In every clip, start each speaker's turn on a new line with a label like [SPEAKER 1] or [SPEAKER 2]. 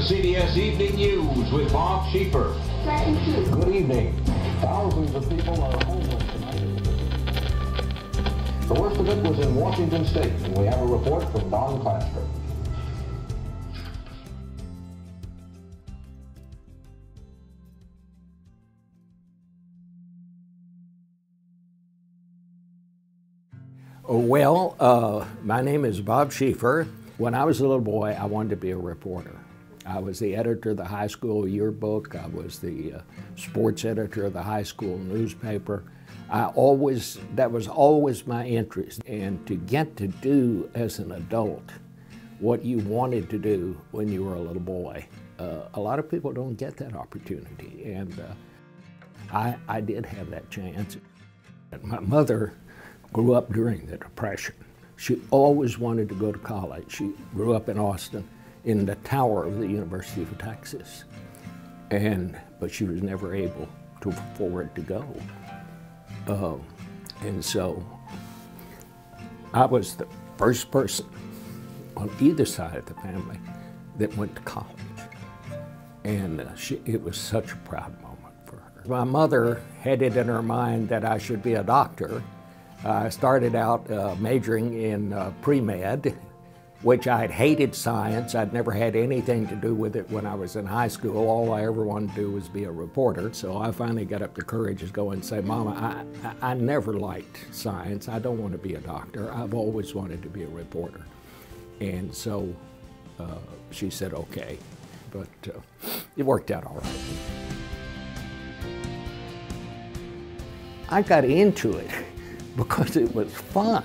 [SPEAKER 1] the CBS Evening News with Bob Schieffer.
[SPEAKER 2] Good evening. Thousands of people are homeless tonight. The worst of it was in Washington State, and we have a report from Don Claster.
[SPEAKER 3] Well, my name is Bob Schieffer. When I was a little boy, I wanted to be a reporter. I was the editor of the high school yearbook. I was the sports editor of the high school newspaper. That was always my interest. And to get to do as an adult what you wanted to do when you were a little boy, a lot of people don't get that opportunity. And I did have that chance. My mother grew up during the Depression. She always wanted to go to college. She grew up in Austin, in the tower of the University of Texas. But she was never able to afford to go. And so I was the first person on either side of the family that went to college. And it was such a proud moment for her. My mother had it in her mind that I should be a doctor. I started out majoring in pre-med, which I had hated science. I'd never had anything to do with it when I was in high school. All I ever wanted to do was be a reporter. So I finally got up the courage to go and say, Mama, I never liked science. I don't want to be a doctor. I've always wanted to be a reporter. And so she said, okay. But it worked out all right. I got into it because it was fun.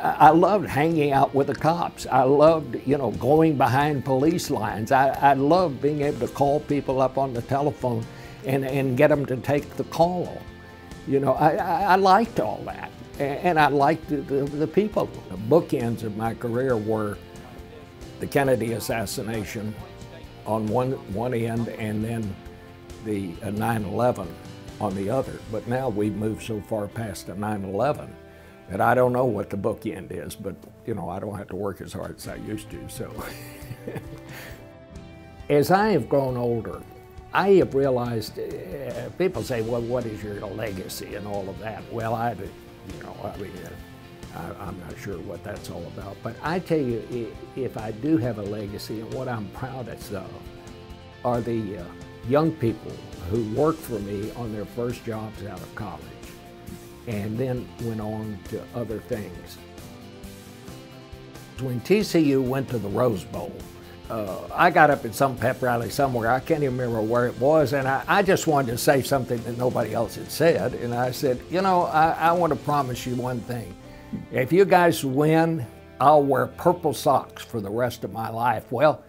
[SPEAKER 3] I loved hanging out with the cops. I loved, going behind police lines. I loved being able to call people up on the telephone and get them to take the call. I liked all that. And I liked the people. The bookends of my career were the Kennedy assassination on one end and then the 9/11 on the other. But now we've moved so far past the 9/11 that I don't know what the bookend is, but I don't have to work as hard as I used to, so. As I have grown older, I have realized, people say, well, what is your legacy and all of that? Well, I'm not sure what that's all about, but I tell you, if I do have a legacy, and what I'm proudest of are the young people who worked for me on their first jobs out of college and then went on to other things. When TCU went to the Rose Bowl, I got up at some pep rally somewhere, I can't even remember where it was, and I just wanted to say something that nobody else had said, and I said, I want to promise you one thing. If you guys win, I'll wear purple socks for the rest of my life. Well,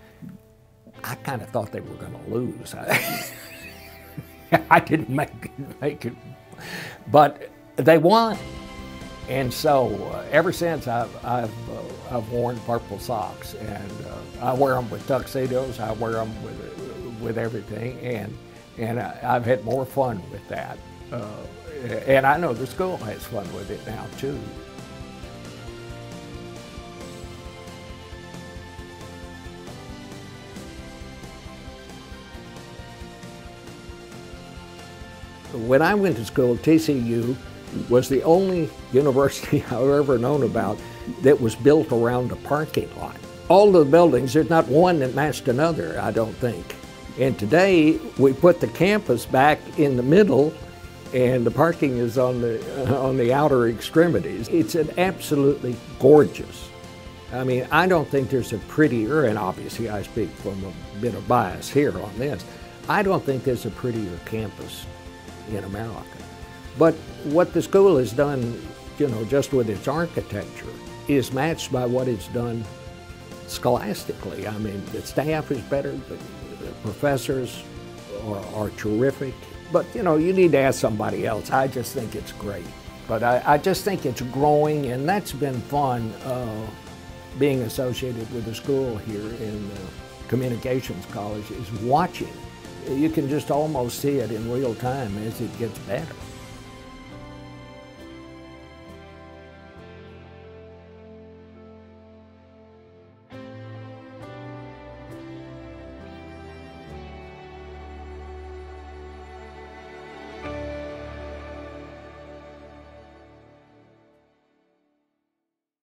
[SPEAKER 3] I kind of thought they were going to lose. I didn't make it, but they won, and so ever since I've worn purple socks, and I wear them with tuxedos. I wear them with everything, and I've had more fun with that, and I know the school has fun with it now too. When I went to school, TCU was the only university I've ever known about that was built around a parking lot. All the buildings, there's not one that matched another, I don't think. And today, we put the campus back in the middle, and the parking is on the outer extremities. It's an absolutely gorgeous. I mean, I don't think there's a prettier, and obviously I speak from a bit of bias here on this, I don't think there's a prettier campus in America. But what the school has done, just with its architecture, is matched by what it's done scholastically. I mean, the staff is better, the professors are terrific, but you need to ask somebody else. I just think it's great. But I just think it's growing, and that's been fun, being associated with the school here in Communications College, is watching. You can just almost see it in real time as it gets better.